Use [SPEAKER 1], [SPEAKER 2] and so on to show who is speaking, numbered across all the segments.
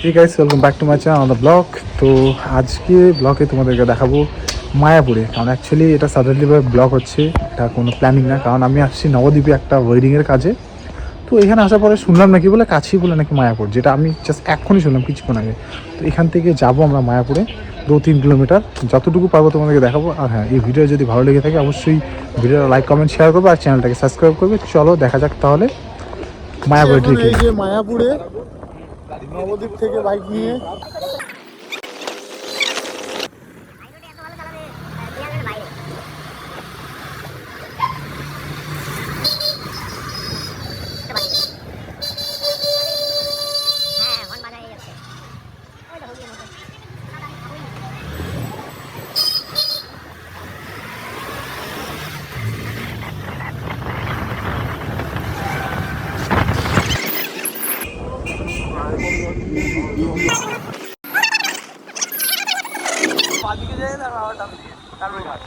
[SPEAKER 1] Hey guys, welcome back to my channel on the blog. তো আজকে ব্লগে তোমাদেরকে দেখাবো মায়াপুরে, কারণ অ্যাকচুয়ালি এটা সাডেনলিভাবে ব্লগ হচ্ছে, এটা কোনো প্ল্যানিং না। কারণ আমি আসছি নবদ্বীপে একটা ওয়েডিংয়ের কাজে। তো এখানে আসার পরে শুনলাম নাকি বলে কাছেই বলে নাকি মায়াপুর, যেটা আমি জাস্ট এক্ষুনি শুনলাম কিছুক্ষণ আগে। তো এখান থেকে যাবো আমরা মায়াপুরে 2-3 কিলোমিটার, যতটুকু পারবো তোমাদেরকে দেখাবো। আর হ্যাঁ, এই ভিডিও যদি ভালো লেগে থাকে অবশ্যই ভিডিওটা লাইক কমেন্ট শেয়ার করবে আর চ্যানেলটাকে সাবস্ক্রাইব করবে। চলো দেখা যাক তাহলে মায়াপুরে ট্রিপে। এই যে মায়াপুরে নবদ্বীপ থেকে বাইক নিয়ে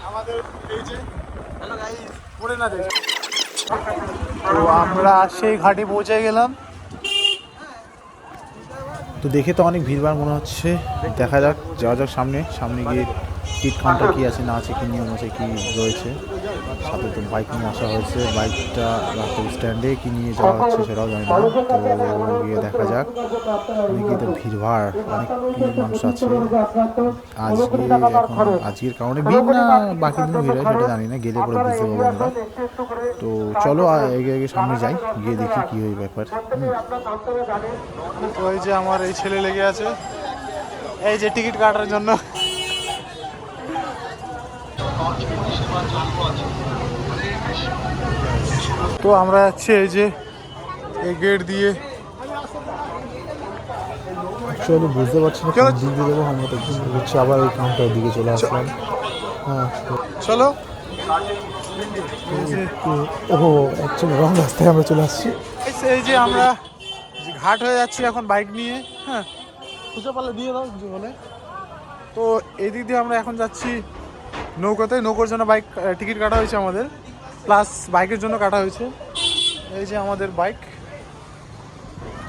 [SPEAKER 1] আমাদের এই যে পড়ে না যায়। তো আমরা সেই ঘাটে পৌঁছে গেলাম। তো দেখে তো অনেক ভিড়ভাড় মনে হচ্ছে, দেখা যাক, যাওয়া যাক সামনে। সামনে গিয়ে টিকিট কাউন্টার কী আছে না আছে, কী নিয়ম আছে, কী রয়েছে। সাথে তো বাইক নিয়ে আসা হয়েছে, বাইকটা রাখতে স্ট্যান্ডে কী নিয়ে যাওয়া হচ্ছে সেটাও জানি না। তো গিয়ে দেখা যাক। অনেকেই তো ভিড়ভাড়, অনেক মানুষ আছে আজকে। এখন আজকের কারণে ভিড় না বাকি দিন ভিড় হয় সেটা জানি না, গেলে পরে বুঝতে পারবো আমরা। তো চলো এগিয়ে এগিয়ে সামনে যাই, গিয়ে দেখি কী হয় ব্যাপার। তো এই যে আমার এই ছেলে লেগে আছে এই যে টিকিট কাটার জন্য। তো আমরা যাচ্ছি এই যে এই গেট দিয়ে। অ্যাকচুয়ালি বুঝতে পারছি না কোন দিক দিয়ে যাবো, আমরা তো হচ্ছে আবার ওই কাউন্টারের দিকে চলে আসলাম। হ্যাঁ চলো। ও অ্যাকচুয়ালি রং রাস্তায় আমরা চলে আসছি। এই যে আমরা ঘাট হয়ে যাচ্ছি এখন বাইক নিয়ে। হ্যাঁ খুঁজে পালে দিয়ে দাও কিছু বলে। তো এই দিক দিয়ে আমরা এখন যাচ্ছি নৌকাতে। নৌকার জন্য বাইক টিকিট কাটা হয়েছে আমাদের, প্লাস বাইকের জন্য কাটা হয়েছে। এই যে আমাদের বাইক।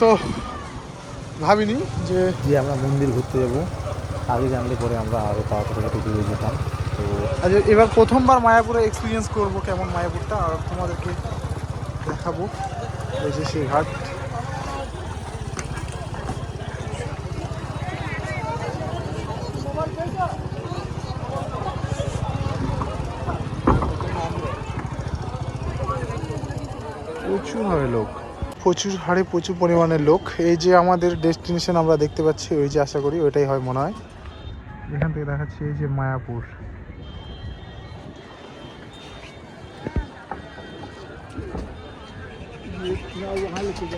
[SPEAKER 1] তো ভাবিনি যে আমরা মন্দির ঘুরতে যাবো, আগে জানলে পরে আমরা আরও তাড়াতাড়ি হেঁটে চলে যেতাম। তো আজ এবার প্রথমবার মায়াপুরে এক্সপিরিয়েন্স করবো কেমন মায়াপুরটা, আর তোমাদেরকে দেখাবো। এই যে সেই ঘাট। প্রচুর হারে লোক, প্রচুর হারে প্রচুর পরিমাণের লোক। এই যে আমাদের ডেস্টিনেশন আমরা দেখতে পাচ্ছি, ওই যে আশা করি ওইটাই হয় মনে হয়। এখান থেকে দেখাচ্ছি এই যে মায়াপুর।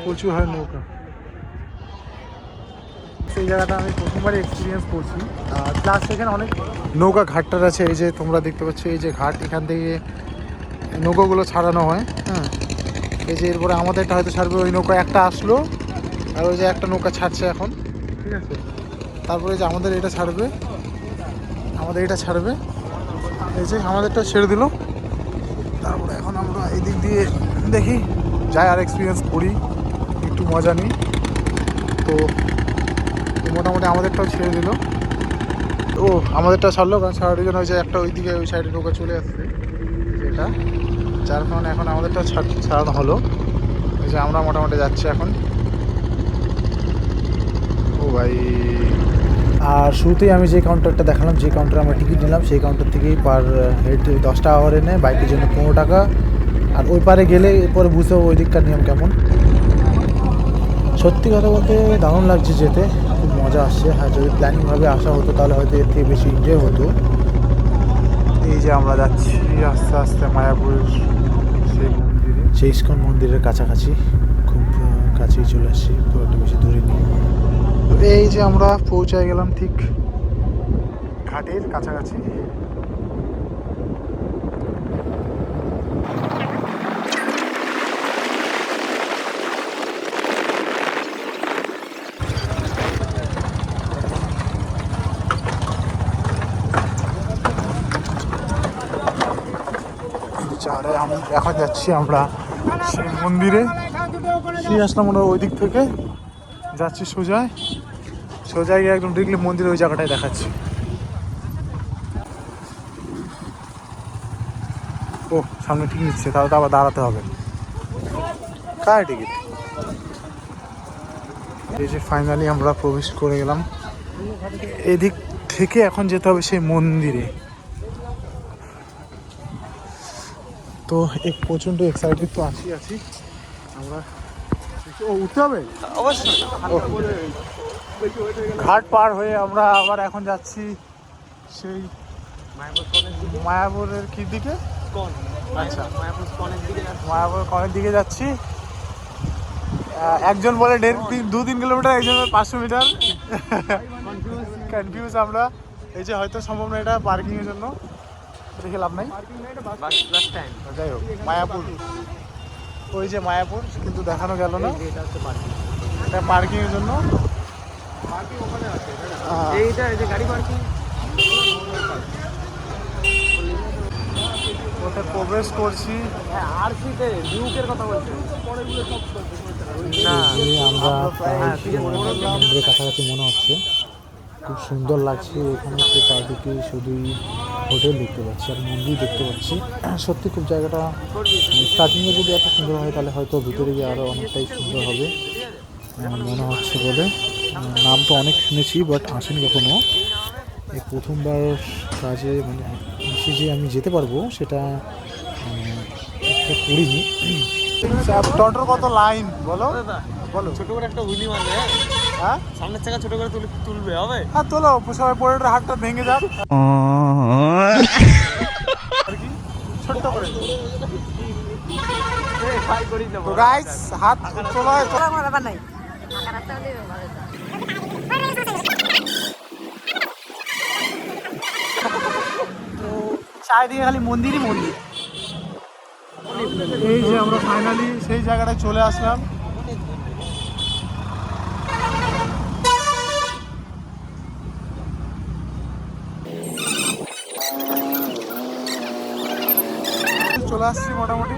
[SPEAKER 1] প্রচুর হারে নৌকা। সেই জায়গাটা আমি প্রথমবারই এক্সপিরিয়েন্স করছি। প্লাস এখানে অনেক নৌকা ঘাটটার আছে, এই যে তোমরা দেখতে পাচ্ছ এই যে ঘাট, এখান থেকে নৌকাগুলো ছাড়ানো হয়। হ্যাঁ এই যে এরপরে আমাদেরটা হয়তো ছাড়বে, ওই নৌকা একটা আসলো আর ওই যে একটা নৌকা ছাড়ছে এখন, ঠিক আছে। তারপরে যে আমাদের এটা ছাড়বে, আমাদের এটা ছাড়বে, এই যে আমাদেরটা ছেড়ে দিল। তারপরে এখন আমরা এই দিক দিয়ে দেখি যাই আর এক্সপিরিয়েন্স করি, একটু মজা নিই। তো মোটামুটি আমাদেরটাও ছেড়ে দিল। ও আমাদেরটা ছাড়লো, কারণ ছাড়ার জন্য ওই যে একটা ওই দিকে ওই সাইডে নৌকা চলে আসছে যেটা, যার কারণে এখন আমাদেরটা ছাড়ানো হলো। ওই যে আমরা মোটামুটি যাচ্ছি এখন। ও ভাই, আর শুরুতেই আমি যে কাউন্টারটা দেখালাম, যে কাউন্টারে আমরা টিকিট নিলাম, সেই কাউন্টার থেকেই পার হেড 10 টাকা করে নেয়, বাইকের জন্য 15 টাকা। আর ওই পারে গেলে এরপরে বুঝতে হবে ওই দিককার নিয়ম কেমন। সত্যি কথা বলতে দারুণ লাগছে যেতে, খুব মজা আসছে। হ্যাঁ যদি প্ল্যানিংভাবে আসা হতো তাহলে হয়তো এর থেকে বেশি এনজয় হতো। এই যে আমরা যাচ্ছি আস্তে আস্তে মায়াপুরের সেই মন্দিরে, সেই ইস্কন মন্দিরের কাছাকাছি, খুব কাছেই চলে আসছি, খুব একটা বেশি দূরে নেই। এই যে আমরা পৌঁছায় গেলাম ঠিক ঘাটের কাছাকাছি। এখন যাচ্ছি আমরা সেই মন্দিরে। ফিরে আসলাম আমরা ওই দিক থেকে, যাচ্ছি সোজা। সোজা গিয়ে একদম ডিগলি মন্দির ওই জায়গাটায় দেখাচ্ছি। ও সামনে টিকিট নিচ্ছে, তাহলে তো আবার দাঁড়াতে হবে। কার টিকিট? এই যে ফাইনালি আমরা প্রবেশ করে গেলাম। এদিক থেকে এখন যেতে হবে সেই মন্দিরে। তো এক প্রচণ্ড এক্সাইটেড তো আছি আমরা। ও উঠতে হবে অবশ্যই। ঘাট পার হয়ে আমরা আবার এখন যাচ্ছি সেই মায়াপুরের কি দিকে? আচ্ছা, মায়াপুর কনের দিকে যাচ্ছি। একজন বলে 2-3 কিলোমিটার, একজন 500 মিটার। কনফিউজ আমরা। এই যে হয়তো সম্ভব না এটা পার্কিংয়ের জন্য, দেখে লাভ নাই। যাই হোক মায়াপুর, ওই যে মায়াপুর কিন্তু দেখানো গেল না। এটা পার্কিংয়ের জন্য ওতে প্রবেশ করছি। আমরা কাছাকাছি মনে হচ্ছে, খুব সুন্দর লাগছে এখানে। তো চারদিকে শুধুই হোটেল দেখতে পাচ্ছি আর মন্দির দেখতে পাচ্ছি। সত্যি খুব জায়গাটা স্টার্টিংয়ে যদি এত সুন্দর হয় তাহলে হয়তো ভিতরে গিয়ে আরও অনেকটাই সুন্দর হবে মনে হচ্ছে বলে। নাম তো অনেক শুনেছি বাট আসেনি কখনো। এই প্রথমবার কাজে মানে যে আমি যেতে পারবো সেটা করিনি। টোটোর কত লাইন বলো বলো।
[SPEAKER 2] ছোট করে একটা হুইলি মারবে,
[SPEAKER 1] হ্যাঁ
[SPEAKER 2] সামনের চাকা ছোট করে তুলবে হবে।
[SPEAKER 1] হ্যাঁ তোলো, সবাই পরে হাতটা ভেঙে যাক আর কি ছোট্ট করে। তো গাইস হাত তোলা নাই। চারিদিকে খালি মন্দিরই মন্দির। এই যে আমরা ফাইনালি সেই জায়গাটায় চলে আসলাম। চলে আসছি মোটামুটি।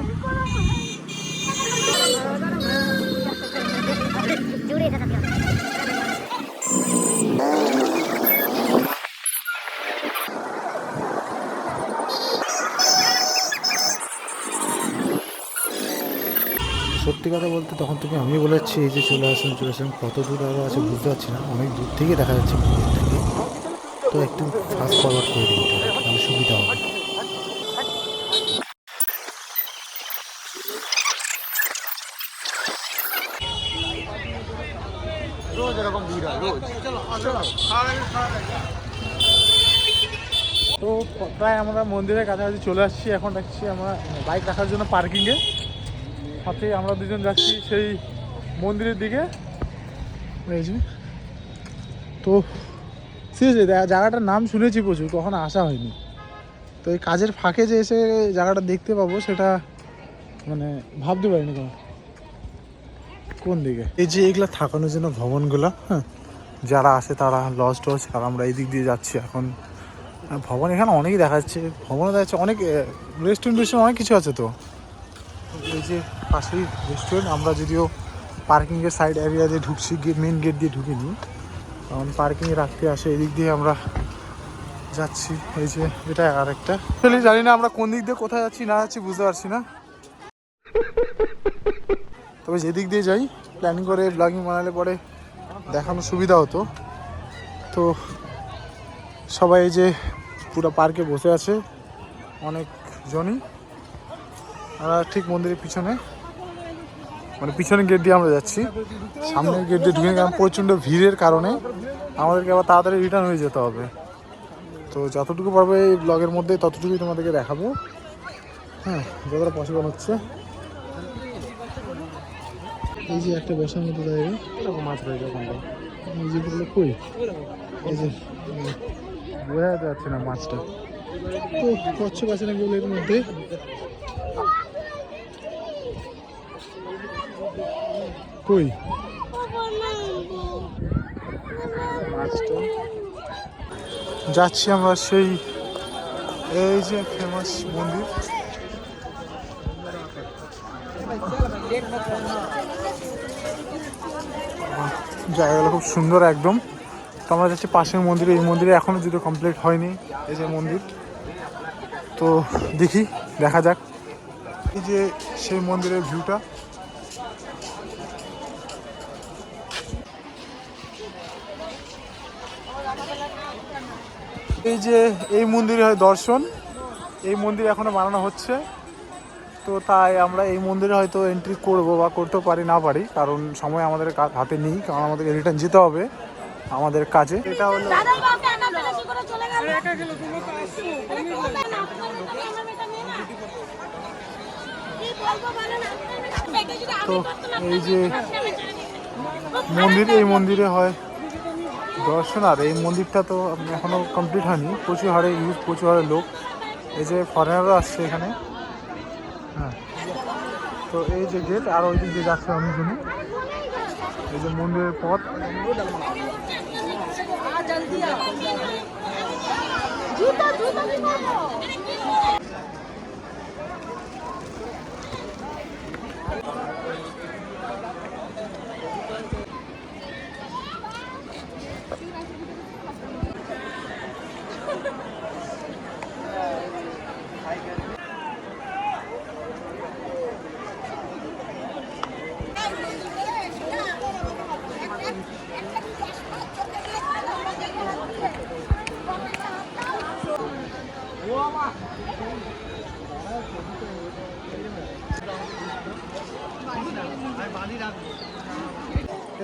[SPEAKER 1] সত্যি কথা বলতে তখন থেকে আমি বলেছি এই যে চলে আসলাম কত দূর আরও আছে বুঝতে পারছি না, অনেক দূর থেকে দেখা যাচ্ছে মন্দিরটাকে। তো একটু ফাস্ট ফরওয়ার্ড করে দিই, তাহলে সুবিধা হবে।
[SPEAKER 2] রোজ এরকম ভিড় হয় রোজ।
[SPEAKER 1] তো প্রায় আমরা মন্দিরের কাছাকাছি চলে আসছি। এখন যাচ্ছি আমরা বাইক রাখার জন্য পার্কিংয়ে। সাথে আমরা দুজন যাচ্ছি সেই মন্দিরের দিকে। তো সিরিয়াসলি জায়গাটার নাম শুনেছি প্রচুর, কখনো আসা হয়নি। তো এই কাজের ফাঁকে যে এসে জায়গাটা দেখতে পাবো সেটা মানে ভাবতে পারিনি কোনো। কোন দিকে? এই যে এগুলো থাকানোর জন্য ভবনগুলো, হ্যাঁ, যারা আসে তারা লজ টজ। আর আমরা এই দিক দিয়ে যাচ্ছি এখন। ভবন এখানে অনেকই দেখা যাচ্ছে, ভবনে দেখা যাচ্ছে অনেক রেস্টুরেন্ট অনেক কিছু আছে। তো এই যে পাশেই রেস্টুরেন্ট। আমরা যদিও পার্কিংয়ের সাইড এরিয়া দিয়ে ঢুকছি, মেন গেট দিয়ে ঢুকিনি, কারণ পার্কিংয়ে রাখতে আসে। এদিক দিয়ে আমরা যাচ্ছি। এই যে এটা আরেকটা, জানি না আমরা কোন দিক দিয়ে কোথায় যাচ্ছি না যাচ্ছি বুঝতে পারছি না। তবে যেদিক দিয়ে যাই প্ল্যানিং করে ব্লগিং বানালে পরে দেখানোর সুবিধা হতো। তো সবাই এই যে পুরো পার্কে বসে আছে অনেকজনই। আমরা ঠিক মন্দিরের পিছনে, মানে পিছনের গেট দিয়ে আমরা যাচ্ছি। সামনের গেট দিয়ে ঢুকে গেলাম। প্রচণ্ড ভিড়ের কারণে আমাদেরকে আবার তাড়াতাড়ি রিটার্ন হয়ে যেতে হবে। তো যতটুকু পারবো এই ব্লগের মধ্যে ততটুকুই তোমাদেরকে দেখাবো, হ্যাঁ, যতটা পসিবল হচ্ছে। এই যে একটা বসার মতো জায়গা, এরকম মাছ রয়েছে ওখানটা। এই যেগুলো কই, এই যে বোঝা যাচ্ছে না মাছটা। তো কচ্ছপ আছে নাকি বলে এর মধ্যে। কই মাছটা? যাচ্ছি আমরা সেই এই যে ফেমাস মন্দির। জায়গাগুলো খুব সুন্দর একদম। তো আমরা যাচ্ছি পাশের মন্দিরে। এই মন্দিরে এখনও যদি কমপ্লিট হয়নি, এই যে মন্দির। তো দেখি, দেখা যাক। এই যে সেই মন্দিরের ভিউটা। এই যে এই মন্দিরে হয় দর্শন, এই মন্দির এখনো বানানো হচ্ছে। তো তাই আমরা এই মন্দিরে হয়তো এন্ট্রি করব বা করতেও পারি, না পারি, কারণ সময় আমাদের হাতে নেই, কারণ আমাদেরকে রিটার্ন যেতে হবে আমাদের কাজে। এটা হলো তো এই যে মন্দির, এই মন্দিরে হয় দর্শন। আর এই মন্দিরটা তো এখনো কমপ্লিট হয়নি, প্রচুর হারে ইউজ, প্রচুর হারে লোক। এই যে ফরেনারও আসছে এখানে। হ্যাঁ, তো এই যে গেট, আর ওই দিক দিয়ে যাচ্ছে অনেকজনই। এই যে মন্দিরের পথ।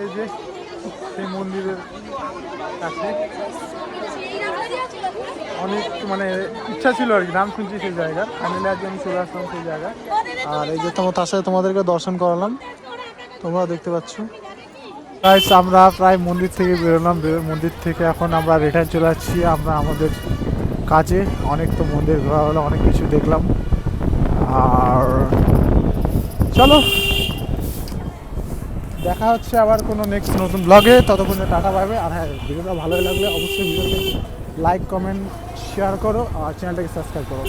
[SPEAKER 1] এই যে সেই মন্দিরের কাছে অনেক মানে ইচ্ছা ছিল আর কি, নাম শুনছি সেই জায়গার। ফাইনালি আজকে আমি চলে আসলাম সেই জায়গায়। আর এই যে তার সাথে তোমাদেরকে দর্শন করালাম, তোমরা দেখতে পাচ্ছ। গাইস, আমরা প্রায় মন্দির থেকে বেরোলাম। মন্দির থেকে এখন আমরা রিটার্ন চলে যাচ্ছি আমরা আমাদের কাজে। অনেক তো মন্দির ঘোরা হলো, অনেক কিছু দেখলাম। আর চলো, দেখা হচ্ছে আবার কোনো নেক্সট নতুন ব্লগে। ততক্ষণে টাটা পাবে। আর হ্যাঁ, ভিডিওটা ভালোই লাগলে অবশ্যই ভিডিওকে লাইক, কমেন্ট, শেয়ার করো আর চ্যানেলটাকে সাবস্ক্রাইব করো।